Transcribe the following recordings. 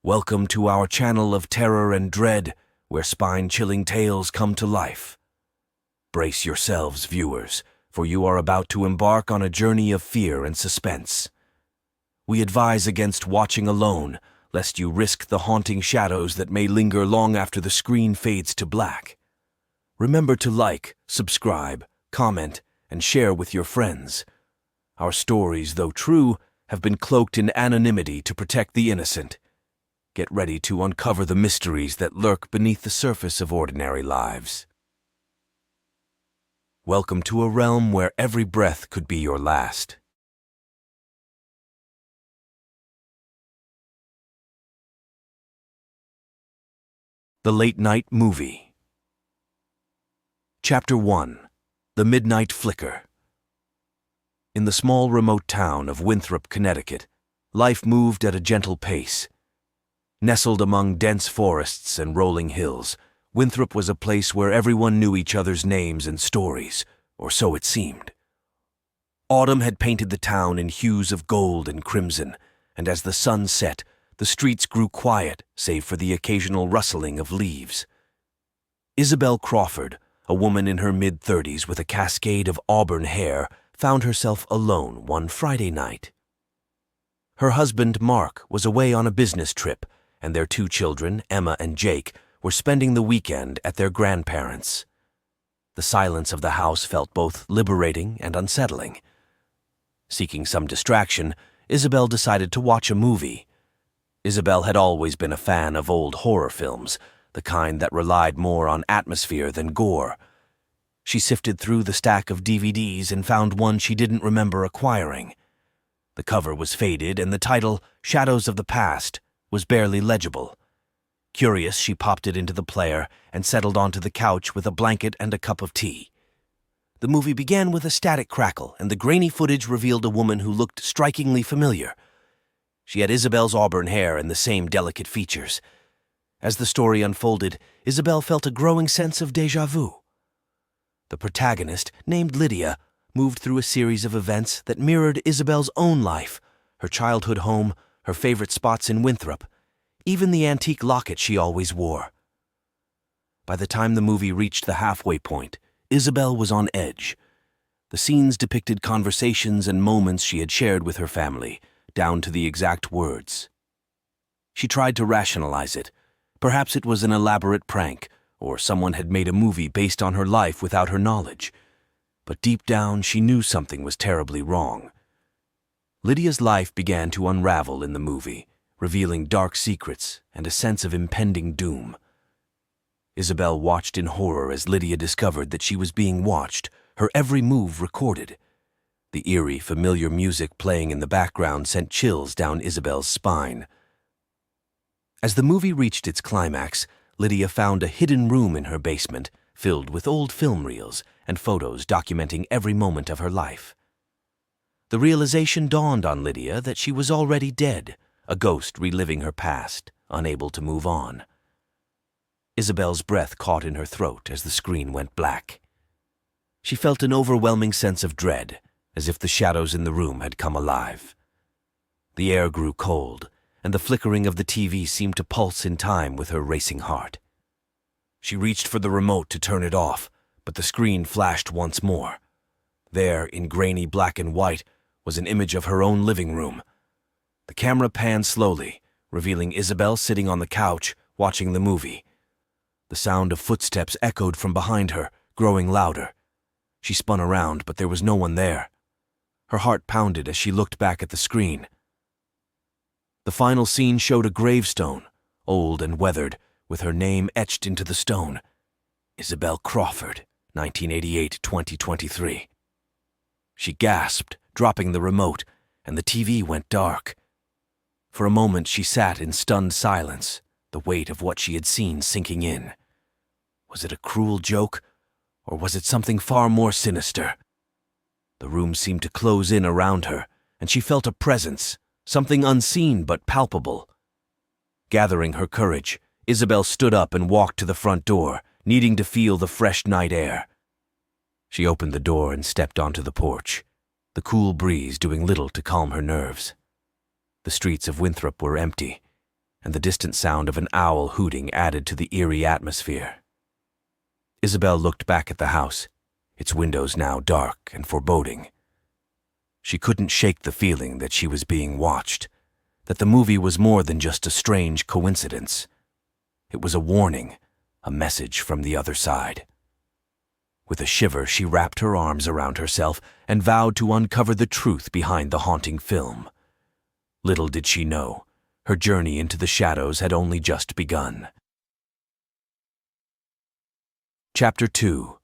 Welcome to our channel of terror and dread, where spine-chilling tales come to life. Brace yourselves, viewers, for you are about to embark on a journey of fear and suspense. We advise against watching alone, lest you risk the haunting shadows that may linger long after the screen fades to black. Remember to like, subscribe, comment, and share with your friends. Our stories, though true, have been cloaked in anonymity to protect the innocent. Get ready to uncover the mysteries that lurk beneath the surface of ordinary lives. Welcome to a realm where every breath could be your last. The Late Night Movie. Chapter 1. The Midnight Flicker. In the small remote town of Winthrop, Connecticut, life moved at a gentle pace. Nestled among dense forests and rolling hills, Winthrop was a place where everyone knew each other's names and stories, or so it seemed. Autumn had painted the town in hues of gold and crimson, and as the sun set, the streets grew quiet save for the occasional rustling of leaves. Isabel Crawford, a woman in her mid-30s with a cascade of auburn hair, found herself alone one Friday night. Her husband, Mark, was away on a business trip, and their two children, Emma and Jake, were spending the weekend at their grandparents'. The silence of the house felt both liberating and unsettling. Seeking some distraction, Isabel decided to watch a movie. Isabel had always been a fan of old horror films, the kind that relied more on atmosphere than gore. She sifted through the stack of DVDs and found one she didn't remember acquiring. The cover was faded, and the title, Shadows of the Past, was barely legible. Curious, she popped it into the player and settled onto the couch with a blanket and a cup of tea. The movie began with a static crackle, and the grainy footage revealed a woman who looked strikingly familiar. She had Isabel's auburn hair and the same delicate features. As the story unfolded, Isabel felt a growing sense of déjà vu. The protagonist, named Lydia, moved through a series of events that mirrored Isabel's own life, her childhood home, her favorite spots in Winthrop, even the antique locket she always wore. By the time the movie reached the halfway point, Isabel was on edge. The scenes depicted conversations and moments she had shared with her family, down to the exact words. She tried to rationalize it. Perhaps it was an elaborate prank, or someone had made a movie based on her life without her knowledge. But deep down, she knew something was terribly wrong. Lydia's life began to unravel in the movie, revealing dark secrets and a sense of impending doom. Isabel watched in horror as Lydia discovered that she was being watched, her every move recorded. The eerie, familiar music playing in the background sent chills down Isabel's spine. As the movie reached its climax, Lydia found a hidden room in her basement filled with old film reels and photos documenting every moment of her life. The realization dawned on Lydia that she was already dead, a ghost reliving her past, unable to move on. Isabel's breath caught in her throat as the screen went black. She felt an overwhelming sense of dread, as if the shadows in the room had come alive. The air grew cold, and the flickering of the TV seemed to pulse in time with her racing heart. She reached for the remote to turn it off, but the screen flashed once more. There, in grainy black and white, was an image of her own living room. The camera panned slowly, revealing Isabel sitting on the couch, watching the movie. The sound of footsteps echoed from behind her, growing louder. She spun around, but there was no one there. Her heart pounded as she looked back at the screen. The final scene showed a gravestone, old and weathered, with her name etched into the stone. Isabel Crawford, 1988-2023. She gasped, dropping the remote, and the TV went dark. For a moment she sat in stunned silence, the weight of what she had seen sinking in. Was it a cruel joke, or was it something far more sinister? The room seemed to close in around her, and she felt a presence, something unseen but palpable. Gathering her courage, Isabel stood up and walked to the front door, needing to feel the fresh night air. She opened the door and stepped onto the porch, the cool breeze doing little to calm her nerves. The streets of Winthrop were empty. and the distant sound of an owl hooting added to the eerie atmosphere. Isabel looked back at the house, its windows now dark and foreboding. She couldn't shake the feeling that she was being watched, that the movie was more than just a strange coincidence. It was a warning, a message from the other side. With a shiver, she wrapped her arms around herself and vowed to uncover the truth behind the haunting film. Little did she know, her journey into the shadows had only just begun. Chapter 2.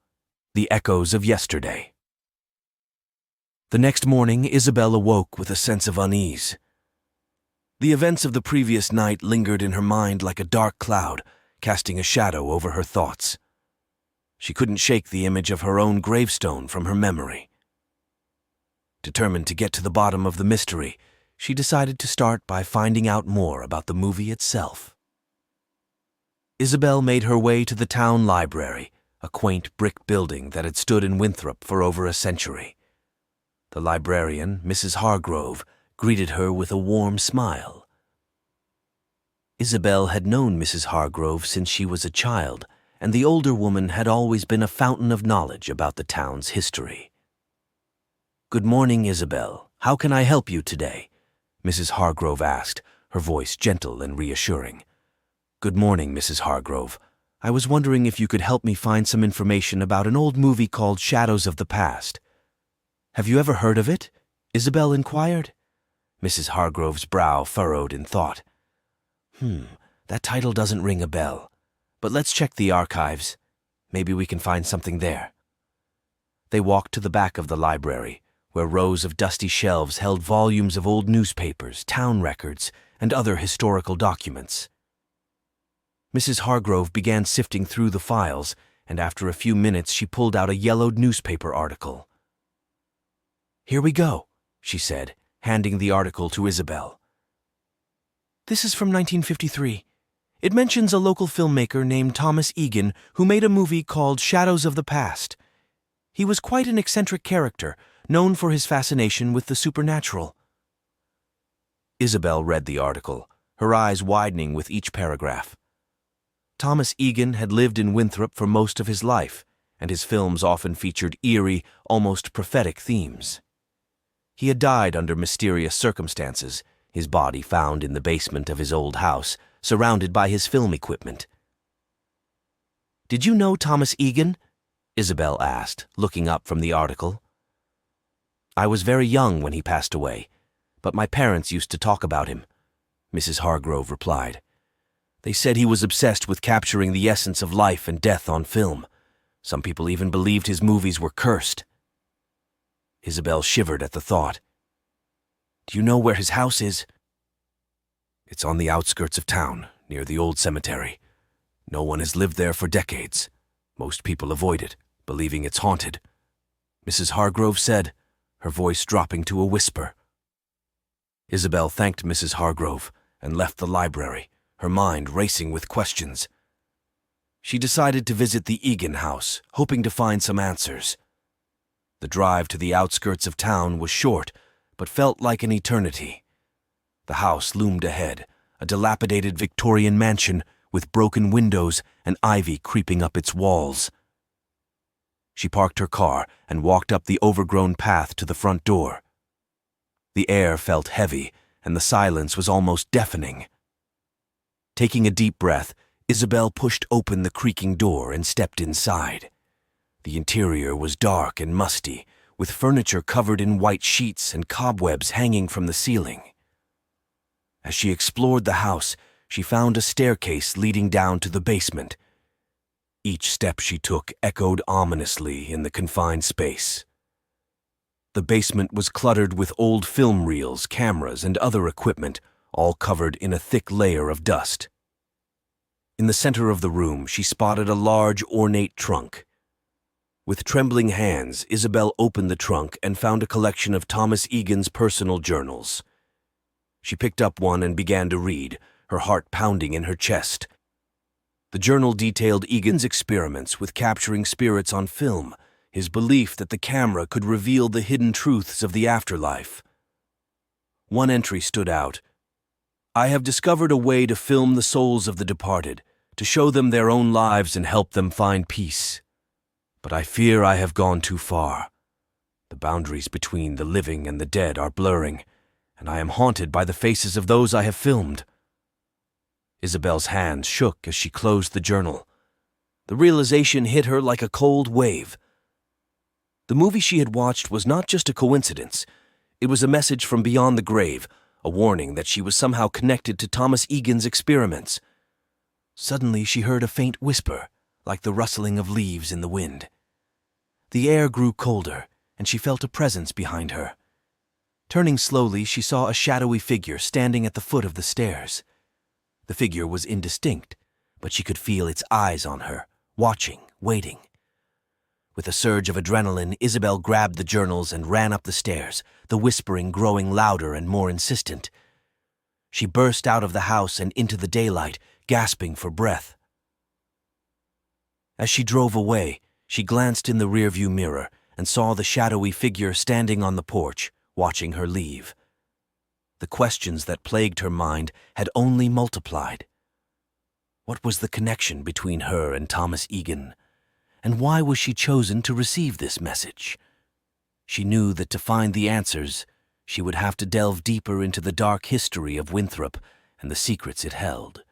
The Echoes of Yesterday. The next morning, Isabel awoke with a sense of unease. The events of the previous night lingered in her mind like a dark cloud, casting a shadow over her thoughts. She couldn't shake the image of her own gravestone from her memory. Determined to get to the bottom of the mystery, she decided to start by finding out more about the movie itself. Isabel made her way to the town library, a quaint brick building that had stood in Winthrop for over a century. The librarian, Mrs. Hargrove, greeted her with a warm smile. Isabel had known Mrs. Hargrove since she was a child, and the older woman had always been a fountain of knowledge about the town's history. "Good morning, Isabel. How can I help you today?" Mrs. Hargrove asked, her voice gentle and reassuring. "Good morning, Mrs. Hargrove. I was wondering if you could help me find some information about an old movie called Shadows of the Past." "Have you ever heard of it?" Isabel inquired. Mrs. Hargrove's brow furrowed in thought. That title doesn't ring a bell. But let's check the archives. Maybe we can find something there." They walked to the back of the library, where rows of dusty shelves held volumes of old newspapers, town records, and other historical documents. Mrs. Hargrove began sifting through the files, and after a few minutes she pulled out a yellowed newspaper article. "Here we go," she said, handing the article to Isabel. "This is from 1953. It mentions a local filmmaker named Thomas Egan who made a movie called Shadows of the Past. He was quite an eccentric character, known for his fascination with the supernatural." Isabel read the article, her eyes widening with each paragraph. Thomas Egan had lived in Winthrop for most of his life, and his films often featured eerie, almost prophetic themes. He had died under mysterious circumstances, his body found in the basement of his old house, surrounded by his film equipment. "Did you know Thomas Egan?" Isabel asked, looking up from the article. "I was very young when he passed away, but my parents used to talk about him," Mrs. Hargrove replied. "They said he was obsessed with capturing the essence of life and death on film. Some people even believed his movies were cursed." Isabel shivered at the thought. "Do you know where his house is?" "It's on the outskirts of town, near the old cemetery. No one has lived there for decades. Most people avoid it, believing it's haunted," Mrs. Hargrove said, her voice dropping to a whisper. Isabel thanked Mrs. Hargrove and left the library, her mind racing with questions. She decided to visit the Egan house, hoping to find some answers. The drive to the outskirts of town was short, but felt like an eternity. The house loomed ahead, a dilapidated Victorian mansion with broken windows and ivy creeping up its walls. She parked her car and walked up the overgrown path to the front door. The air felt heavy, and the silence was almost deafening. Taking a deep breath, Isabel pushed open the creaking door and stepped inside. The interior was dark and musty, with furniture covered in white sheets and cobwebs hanging from the ceiling. As she explored the house, she found a staircase leading down to the basement. Each step she took echoed ominously in the confined space. The basement was cluttered with old film reels, cameras, and other equipment, all covered in a thick layer of dust. In the center of the room, she spotted a large, ornate trunk. With trembling hands, Isabel opened the trunk and found a collection of Thomas Egan's personal journals. She picked up one and began to read, her heart pounding in her chest. The journal detailed Egan's experiments with capturing spirits on film, his belief that the camera could reveal the hidden truths of the afterlife. One entry stood out. I have discovered a way to film the souls of the departed, to show them their own lives and help them find peace. But I fear I have gone too far. The boundaries between the living and the dead are blurring, and I am haunted by the faces of those I have filmed. Isabel's hands shook as she closed the journal. The realization hit her like a cold wave. The movie she had watched was not just a coincidence. It was a message from beyond the grave, a warning that she was somehow connected to Thomas Egan's experiments. Suddenly she heard a faint whisper, like the rustling of leaves in the wind. The air grew colder, and she felt a presence behind her. Turning slowly, she saw a shadowy figure standing at the foot of the stairs. The figure was indistinct, but she could feel its eyes on her, watching, waiting. With a surge of adrenaline, Isabel grabbed the journals and ran up the stairs, the whispering growing louder and more insistent. She burst out of the house and into the daylight, gasping for breath. As she drove away, she glanced in the rearview mirror and saw the shadowy figure standing on the porch, watching her leave. The questions that plagued her mind had only multiplied. What was the connection between her and Thomas Egan? And why was she chosen to receive this message? She knew that to find the answers, she would have to delve deeper into the dark history of Winthrop and the secrets it held.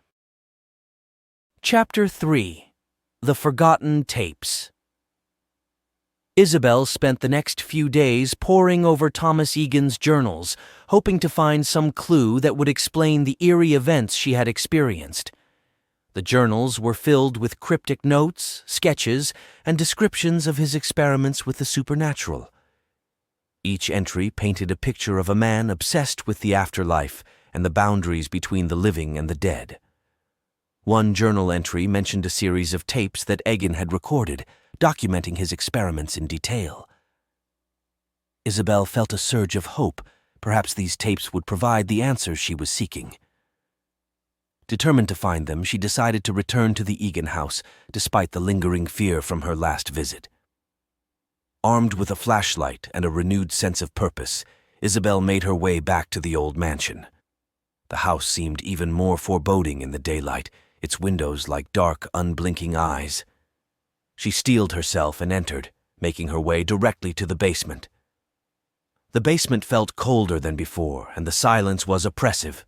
Chapter 3. The Forgotten Tapes. Isabel spent the next few days poring over Thomas Egan's journals, hoping to find some clue that would explain the eerie events she had experienced. The journals were filled with cryptic notes, sketches, and descriptions of his experiments with the supernatural. Each entry painted a picture of a man obsessed with the afterlife and the boundaries between the living and the dead. One journal entry mentioned a series of tapes that Egan had recorded, documenting his experiments in detail. Isabel felt a surge of hope. Perhaps these tapes would provide the answers she was seeking. Determined to find them, she decided to return to the Egan house, despite the lingering fear from her last visit. Armed with a flashlight and a renewed sense of purpose, Isabel made her way back to the old mansion. The house seemed even more foreboding in the daylight, its windows like dark, unblinking eyes. She steeled herself and entered, making her way directly to the basement. The basement felt colder than before, and the silence was oppressive.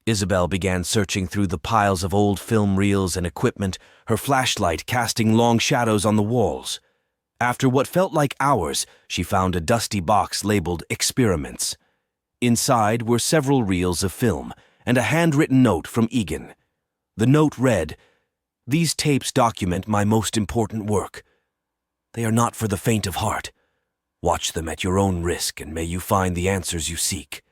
Isabel began searching through the piles of old film reels and equipment, her flashlight casting long shadows on the walls. After what felt like hours, she found a dusty box labeled Experiments. Inside were several reels of film and a handwritten note from Egan. The note read, "These tapes document my most important work. They are not for the faint of heart. Watch them at your own risk, and may you find the answers you seek."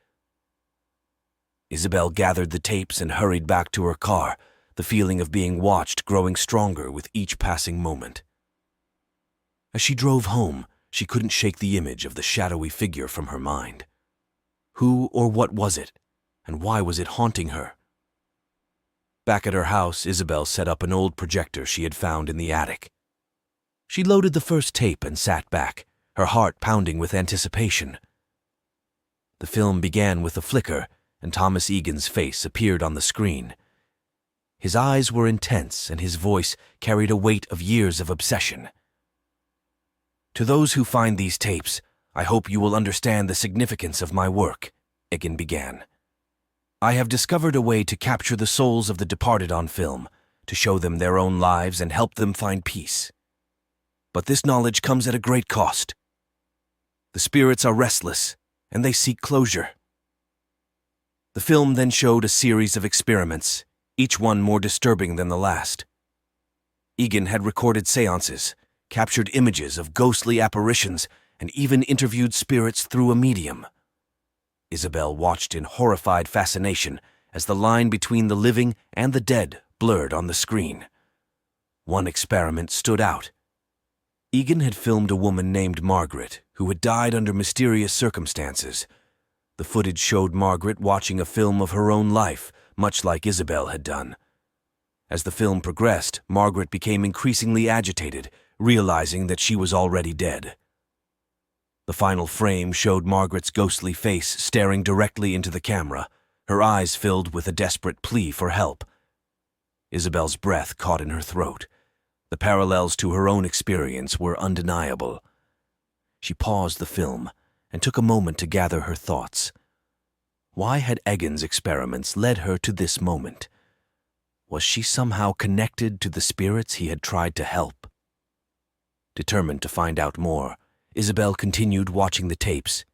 Isabel gathered the tapes and hurried back to her car, the feeling of being watched growing stronger with each passing moment. As she drove home, she couldn't shake the image of the shadowy figure from her mind. Who or what was it, and why was it haunting her? Back at her house, Isabel set up an old projector she had found in the attic. She loaded the first tape and sat back, her heart pounding with anticipation. The film began with a flicker, and Thomas Egan's face appeared on the screen. His eyes were intense, and his voice carried a weight of years of obsession. "To those who find these tapes, I hope you will understand the significance of my work," Egan began. "I have discovered a way to capture the souls of the departed on film, to show them their own lives and help them find peace. But this knowledge comes at a great cost. The spirits are restless, and they seek closure." The film then showed a series of experiments, each one more disturbing than the last. Egan had recorded seances, captured images of ghostly apparitions, and even interviewed spirits through a medium. Isabel watched in horrified fascination as the line between the living and the dead blurred on the screen. One experiment stood out. Egan had filmed a woman named Margaret, who had died under mysterious circumstances. The footage showed Margaret watching a film of her own life, much like Isabel had done. As the film progressed, Margaret became increasingly agitated, realizing that she was already dead. The final frame showed Margaret's ghostly face staring directly into the camera, her eyes filled with a desperate plea for help. Isabel's breath caught in her throat. The parallels to her own experience were undeniable. She paused the film and took a moment to gather her thoughts. Why had Egan's experiments led her to this moment? Was she somehow connected to the spirits he had tried to help? Determined to find out more, Isabel continued watching the tapes.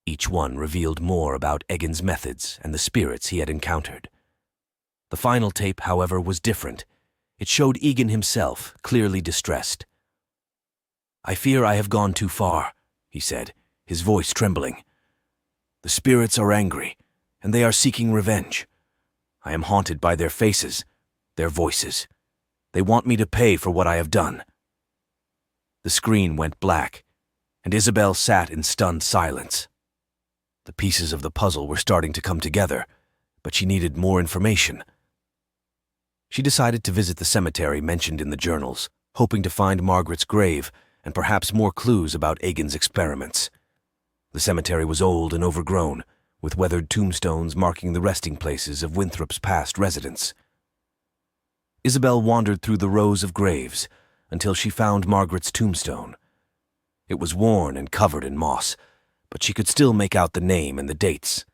Each one revealed more about Egan's methods and the spirits he had encountered. The final tape, however, was different. It showed Egan himself, clearly distressed. "I fear I have gone too far," he said, his voice trembling. "The spirits are angry, and they are seeking revenge. I am haunted by their faces, their voices. They want me to pay for what I have done." The screen went black, and Isabel sat in stunned silence. The pieces of the puzzle were starting to come together, but she needed more information. She decided to visit the cemetery mentioned in the journals, hoping to find Margaret's grave and perhaps more clues about Egan's experiments. The cemetery was old and overgrown, with weathered tombstones marking the resting places of Winthrop's past residents. Isabel wandered through the rows of graves until she found Margaret's tombstone. It was worn and covered in moss, but she could still make out the name and the dates.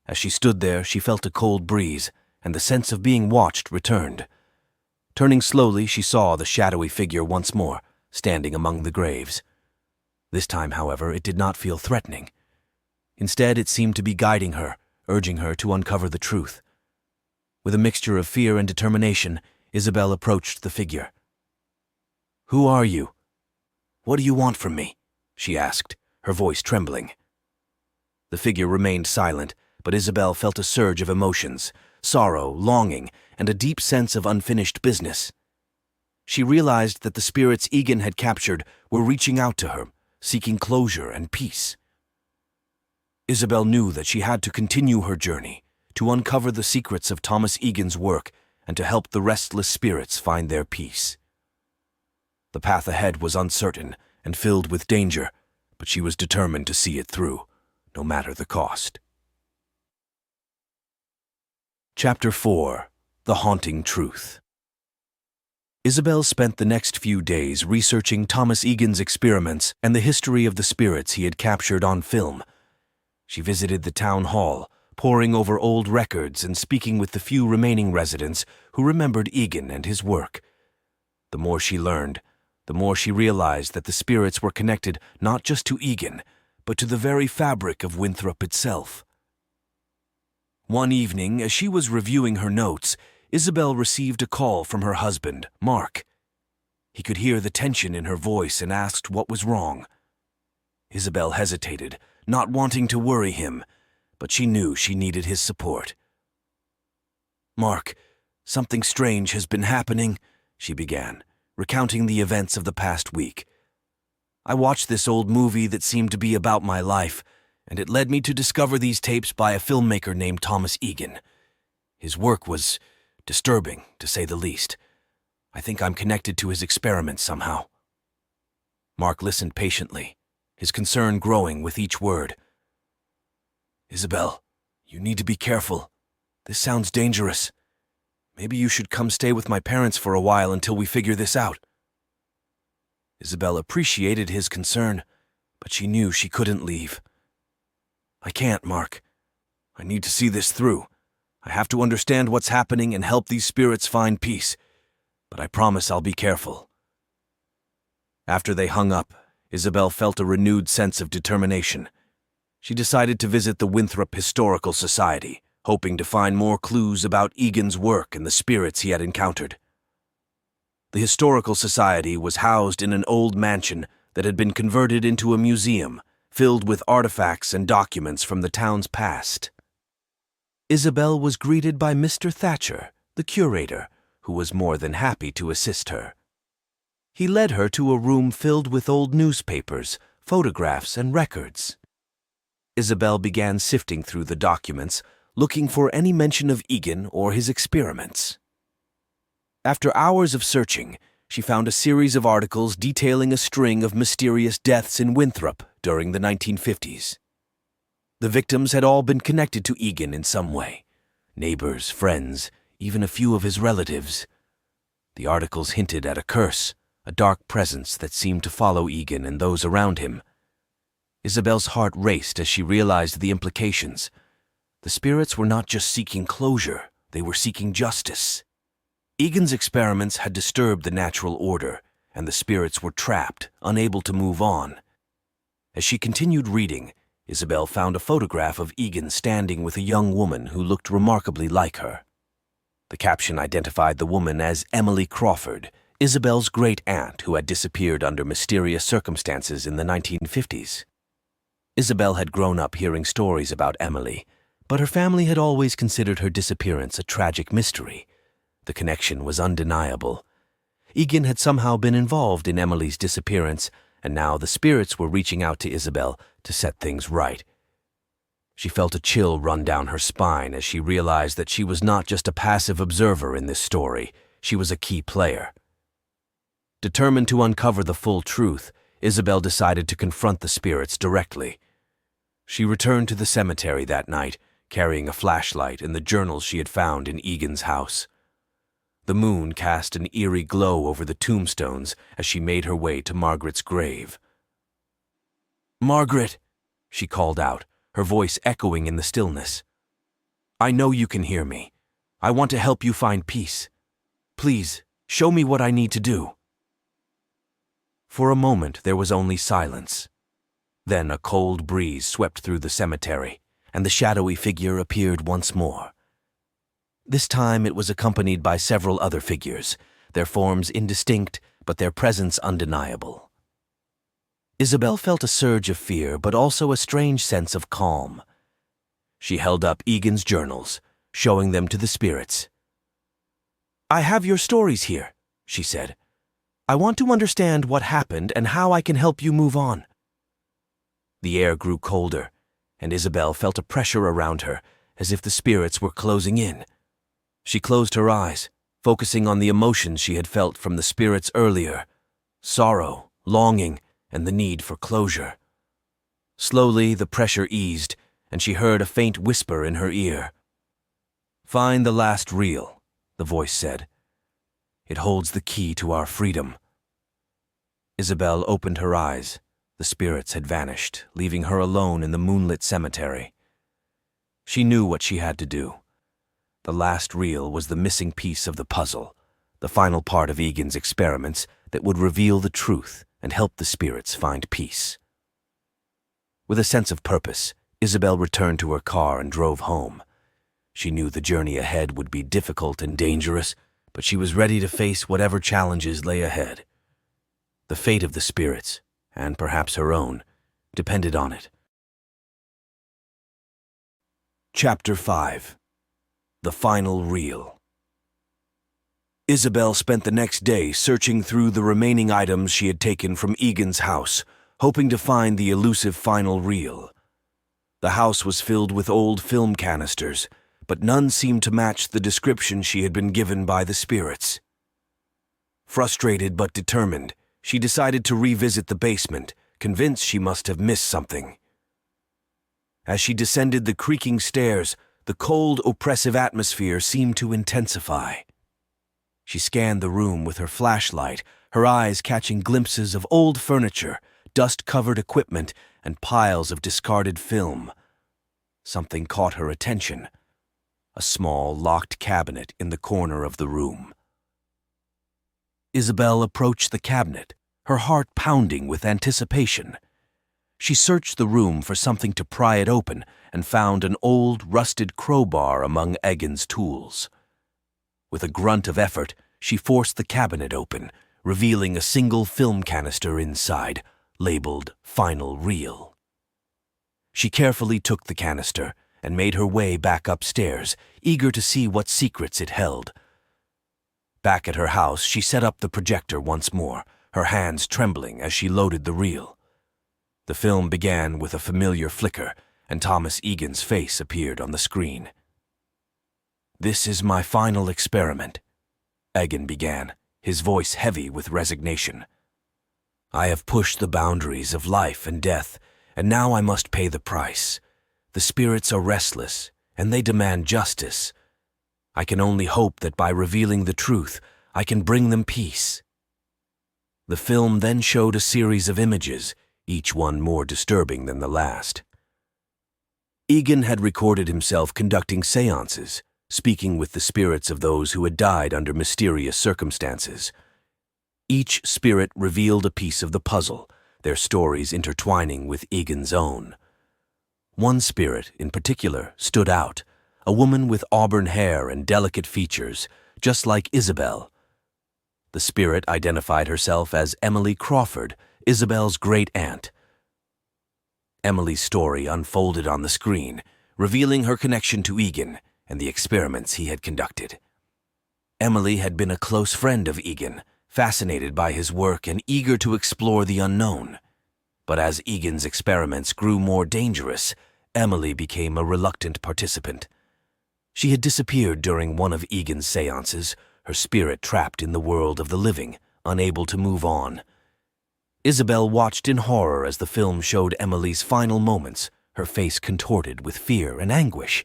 As she stood there, she felt a cold breeze, and the sense of being watched returned. Turning slowly, she saw the shadowy figure once more, standing among the graves. This time, however, it did not feel threatening. Instead, it seemed to be guiding her, urging her to uncover the truth. With a mixture of fear and determination, Isabel approached the figure. "Who are you? What do you want from me?" she asked, her voice trembling. The figure remained silent, but Isabel felt a surge of emotions, sorrow, longing, and a deep sense of unfinished business. She realized that the spirits Egan had captured were reaching out to her, seeking closure and peace. Isabel knew that she had to continue her journey, to uncover the secrets of Thomas Egan's work and to help the restless spirits find their peace. The path ahead was uncertain and filled with danger, but she was determined to see it through, no matter the cost. Chapter 4: The Haunting Truth. Isabel spent the next few days researching Thomas Egan's experiments and the history of the spirits he had captured on film. She visited the town hall, poring over old records and speaking with the few remaining residents who remembered Egan and his work. The more she learned, the more she realized that the spirits were connected not just to Egan, but to the very fabric of Winthrop itself. One evening, as she was reviewing her notes, Isabel received a call from her husband, Mark. He could hear the tension in her voice and asked what was wrong. Isabel hesitated, not wanting to worry him, but she knew she needed his support. "Mark, something strange has been happening," she began, recounting the events of the past week. "I watched this old movie that seemed to be about my life, and it led me to discover these tapes by a filmmaker named Thomas Egan. His work was disturbing, to say the least. I think I'm connected to his experiments somehow." Mark listened patiently, his concern growing with each word. "Isabel, you need to be careful. This sounds dangerous. Maybe you should come stay with my parents for a while until we figure this out." Isabel appreciated his concern, but she knew she couldn't leave. "I can't, Mark. I need to see this through. I have to understand what's happening and help these spirits find peace. But I promise I'll be careful." After they hung up, Isabel felt a renewed sense of determination. She decided to visit the Winthrop Historical Society, hoping to find more clues about Egan's work and the spirits he had encountered. The Historical Society was housed in an old mansion that had been converted into a museum, filled with artifacts and documents from the town's past. Isabel was greeted by Mr. Thatcher, the curator, who was more than happy to assist her. He led her to a room filled with old newspapers, photographs, and records. Isabel began sifting through the documents, looking for any mention of Egan or his experiments. After hours of searching, she found a series of articles detailing a string of mysterious deaths in Winthrop during the 1950s. The victims had all been connected to Egan in some way. Neighbors, friends, even a few of his relatives. The articles hinted at a curse, a dark presence that seemed to follow Egan and those around him. Isabel's heart raced as she realized the implications. The spirits were not just seeking closure, they were seeking justice. Egan's experiments had disturbed the natural order, and the spirits were trapped, unable to move on. As she continued reading, Isabel found a photograph of Egan standing with a young woman who looked remarkably like her. The caption identified the woman as Emily Crawford, Isabel's great-aunt who had disappeared under mysterious circumstances in the 1950s. Isabel had grown up hearing stories about Emily, but her family had always considered her disappearance a tragic mystery. The connection was undeniable. Egan had somehow been involved in Emily's disappearance, and now the spirits were reaching out to Isabel to set things right. She felt a chill run down her spine as she realized that she was not just a passive observer in this story, she was a key player. Determined to uncover the full truth, Isabel decided to confront the spirits directly. She returned to the cemetery that night, carrying a flashlight and the journals she had found in Egan's house. The moon cast an eerie glow over the tombstones as she made her way to Margaret's grave. "Margaret," she called out, her voice echoing in the stillness. "I know you can hear me. I want to help you find peace. Please, show me what I need to do." For a moment there was only silence. Then a cold breeze swept through the cemetery, and the shadowy figure appeared once more. This time it was accompanied by several other figures, their forms indistinct but their presence undeniable. Isabel felt a surge of fear but also a strange sense of calm. She held up Egan's journals, showing them to the spirits. "I have your stories here," she said. "I want to understand what happened and how I can help you move on." The air grew colder, and Isabel felt a pressure around her, as if the spirits were closing in. She closed her eyes, focusing on the emotions she had felt from the spirits earlier: sorrow, longing, and the need for closure. Slowly, the pressure eased, and she heard a faint whisper in her ear. "Find the last reel," the voice said. "It holds the key to our freedom." Isabel opened her eyes. The spirits had vanished, leaving her alone in the moonlit cemetery. She knew what she had to do. The last reel was the missing piece of the puzzle, the final part of Egan's experiments that would reveal the truth and help the spirits find peace. With a sense of purpose, Isabel returned to her car and drove home. She knew the journey ahead would be difficult and dangerous, but she was ready to face whatever challenges lay ahead. The fate of the spirits, and perhaps her own, depended on it. Chapter 5. The Final Reel. Isabel spent the next day searching through the remaining items she had taken from Egan's house, hoping to find the elusive final reel. The house was filled with old film canisters, but none seemed to match the description she had been given by the spirits. Frustrated but determined, she decided to revisit the basement, convinced she must have missed something. As she descended the creaking stairs, the cold, oppressive atmosphere seemed to intensify. She scanned the room with her flashlight, her eyes catching glimpses of old furniture, dust-covered equipment, and piles of discarded film. Something caught her attention: a small, locked cabinet in the corner of the room. Isabel approached the cabinet, her heart pounding with anticipation. She searched the room for something to pry it open and found an old, rusted crowbar among Egan's tools. With a grunt of effort, she forced the cabinet open, revealing a single film canister inside, labeled Final Reel. She carefully took the canister and made her way back upstairs, eager to see what secrets it held. Back at her house, she set up the projector once more, her hands trembling as she loaded the reel. The film began with a familiar flicker, and Thomas Egan's face appeared on the screen. "This is my final experiment," Egan began, his voice heavy with resignation. "I have pushed the boundaries of life and death, and now I must pay the price. The spirits are restless, and they demand justice. I can only hope that by revealing the truth, I can bring them peace." The film then showed a series of images, each one more disturbing than the last. Egan had recorded himself conducting seances, speaking with the spirits of those who had died under mysterious circumstances. Each spirit revealed a piece of the puzzle, their stories intertwining with Egan's own. One spirit, in particular, stood out, a woman with auburn hair and delicate features, just like Isabel. The spirit identified herself as Emily Crawford, Isabel's great-aunt. Emily's story unfolded on the screen, revealing her connection to Egan and the experiments he had conducted. Emily had been a close friend of Egan, fascinated by his work and eager to explore the unknown. But as Egan's experiments grew more dangerous, Emily became a reluctant participant. She had disappeared during one of Egan's seances, her spirit trapped in the world of the living, unable to move on. Isabel watched in horror as the film showed Emily's final moments, her face contorted with fear and anguish.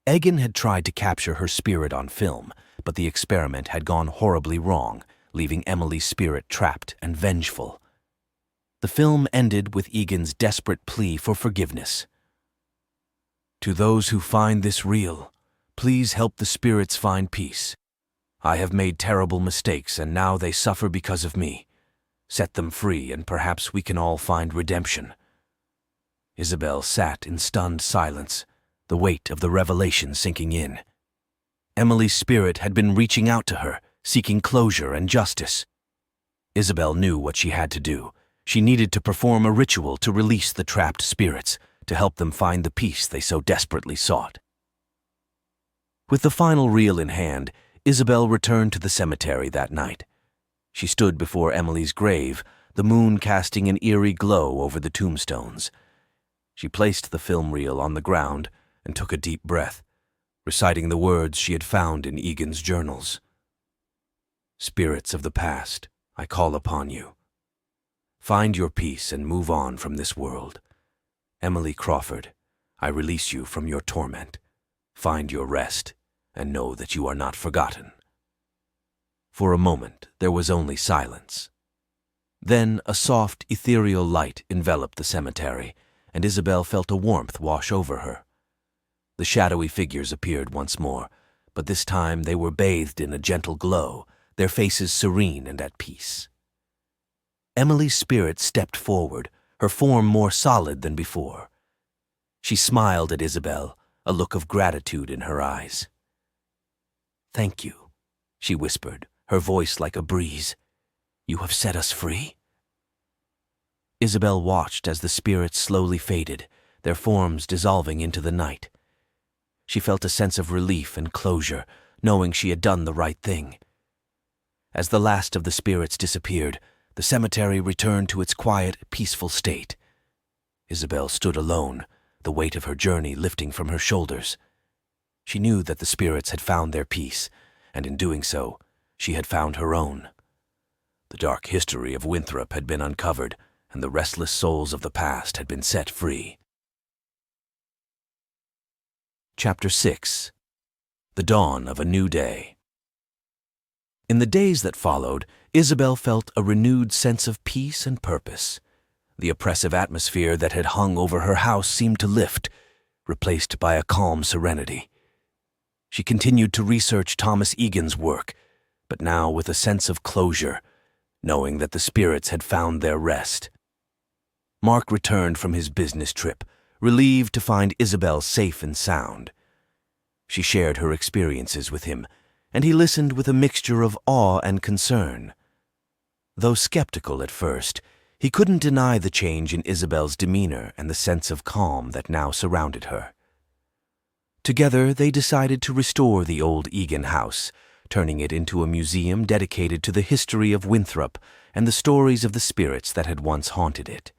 Egan had tried to capture her spirit on film, but the experiment had gone horribly wrong, leaving Emily's spirit trapped and vengeful. The film ended with Egan's desperate plea for forgiveness. "To those who find this real, please help the spirits find peace. I have made terrible mistakes and now they suffer because of me. Set them free and perhaps we can all find redemption." Isabel sat in stunned silence, the weight of the revelation sinking in. Emily's spirit had been reaching out to her, seeking closure and justice. Isabel knew what she had to do. She needed to perform a ritual to release the trapped spirits, to help them find the peace they so desperately sought. With the final reel in hand, Isabel returned to the cemetery that night. She stood before Emily's grave, the moon casting an eerie glow over the tombstones. She placed the film reel on the ground and took a deep breath, reciting the words she had found in Egan's journals. "Spirits of the past, I call upon you. Find your peace and move on from this world. Emily Crawford, I release you from your torment. Find your rest and know that you are not forgotten." For a moment, there was only silence. Then a soft, ethereal light enveloped the cemetery, and Isabel felt a warmth wash over her. The shadowy figures appeared once more, but this time they were bathed in a gentle glow, their faces serene and at peace. Emily's spirit stepped forward, her form more solid than before. She smiled at Isabel, a look of gratitude in her eyes. "Thank you," she whispered, her voice like a breeze. "You have set us free?" Isabel watched as the spirits slowly faded, their forms dissolving into the night. She felt a sense of relief and closure, knowing she had done the right thing. As the last of the spirits disappeared, the cemetery returned to its quiet, peaceful state. Isabel stood alone, the weight of her journey lifting from her shoulders. She knew that the spirits had found their peace, and in doing so, she had found her own. The dark history of Winthrop had been uncovered, and the restless souls of the past had been set free. Chapter 6. The Dawn of a New Day. In the days that followed, Isabel felt a renewed sense of peace and purpose. The oppressive atmosphere that had hung over her house seemed to lift, replaced by a calm serenity. She continued to research Thomas Egan's work, but now with a sense of closure, knowing that the spirits had found their rest. Mark returned from his business trip, relieved to find Isabel safe and sound. She shared her experiences with him, and he listened with a mixture of awe and concern. Though skeptical at first, he couldn't deny the change in Isabel's demeanor and the sense of calm that now surrounded her. Together, they decided to restore the old Egan house, turning it into a museum dedicated to the history of Winthrop and the stories of the spirits that had once haunted it.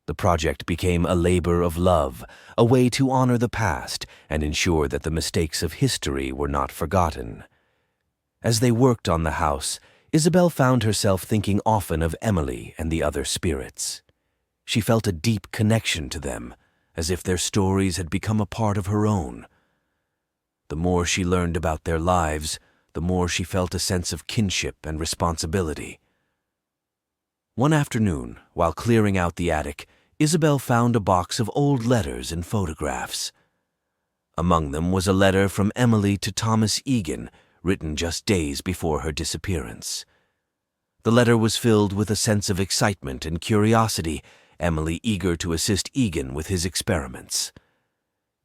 The project became a labor of love, a way to honor the past and ensure that the mistakes of history were not forgotten. As they worked on the house, Isabel found herself thinking often of Emily and the other spirits. She felt a deep connection to them, as if their stories had become a part of her own. The more she learned about their lives, the more she felt a sense of kinship and responsibility. One afternoon, while clearing out the attic, Isabel found a box of old letters and photographs. Among them was a letter from Emily to Thomas Egan, written just days before her disappearance. The letter was filled with a sense of excitement and curiosity, Emily eager to assist Egan with his experiments.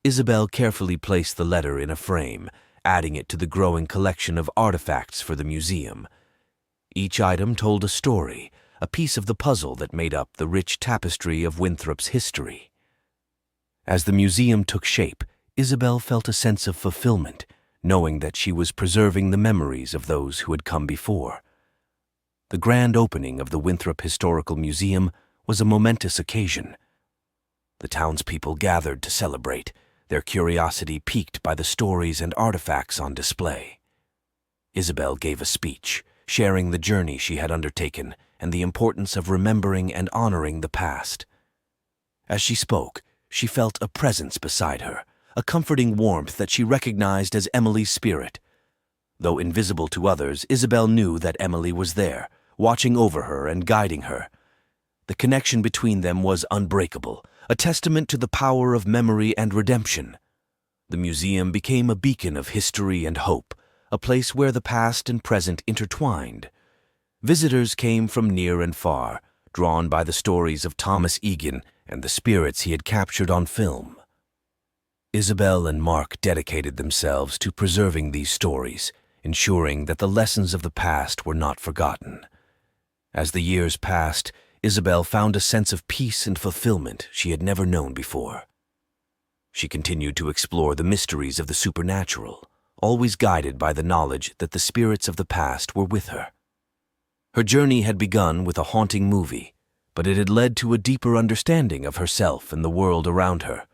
Isabel carefully placed the letter in a frame, adding it to the growing collection of artifacts for the museum. Each item told a story, a piece of the puzzle that made up the rich tapestry of Winthrop's history. As the museum took shape, Isabel felt a sense of fulfillment, knowing that she was preserving the memories of those who had come before. The grand opening of the Winthrop Historical Museum was a momentous occasion. The townspeople gathered to celebrate, their curiosity piqued by the stories and artifacts on display. Isabel gave a speech, sharing the journey she had undertaken and the importance of remembering and honoring the past. As she spoke, she felt a presence beside her, a comforting warmth that she recognized as Emily's spirit. Though invisible to others, Isabel knew that Emily was there, watching over her and guiding her. The connection between them was unbreakable, a testament to the power of memory and redemption. The museum became a beacon of history and hope, a place where the past and present intertwined. Visitors came from near and far, drawn by the stories of Thomas Egan and the spirits he had captured on film. Isabel and Mark dedicated themselves to preserving these stories, ensuring that the lessons of the past were not forgotten. As the years passed, Isabel found a sense of peace and fulfillment she had never known before. She continued to explore the mysteries of the supernatural, always guided by the knowledge that the spirits of the past were with her. Her journey had begun with a haunting movie, but it had led to a deeper understanding of herself and the world around her.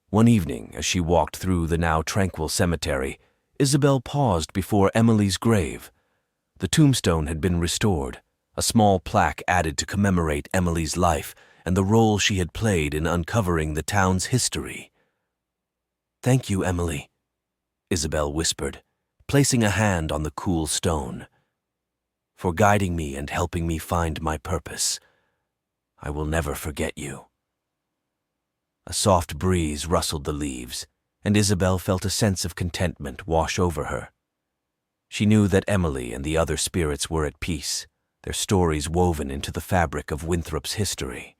One evening, as she walked through the now tranquil cemetery, Isabel paused before Emily's grave. The tombstone had been restored, a small plaque added to commemorate Emily's life and the role she had played in uncovering the town's history. "Thank you, Emily," Isabel whispered, placing a hand on the cool stone, "for guiding me and helping me find my purpose. I will never forget you." A soft breeze rustled the leaves, and Isabel felt a sense of contentment wash over her. She knew that Emily and the other spirits were at peace, their stories woven into the fabric of Winthrop's history.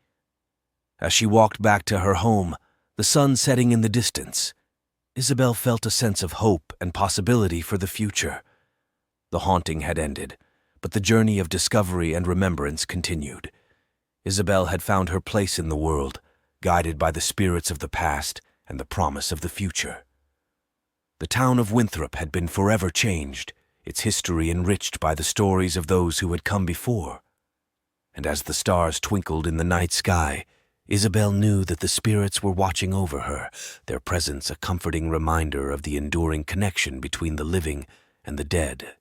As she walked back to her home, the sun setting in the distance, Isabel felt a sense of hope and possibility for the future. The haunting had ended, but the journey of discovery and remembrance continued. Isabel had found her place in the world, guided by the spirits of the past and the promise of the future. The town of Winthrop had been forever changed, its history enriched by the stories of those who had come before. And as the stars twinkled in the night sky, Isabel knew that the spirits were watching over her, their presence a comforting reminder of the enduring connection between the living and the dead.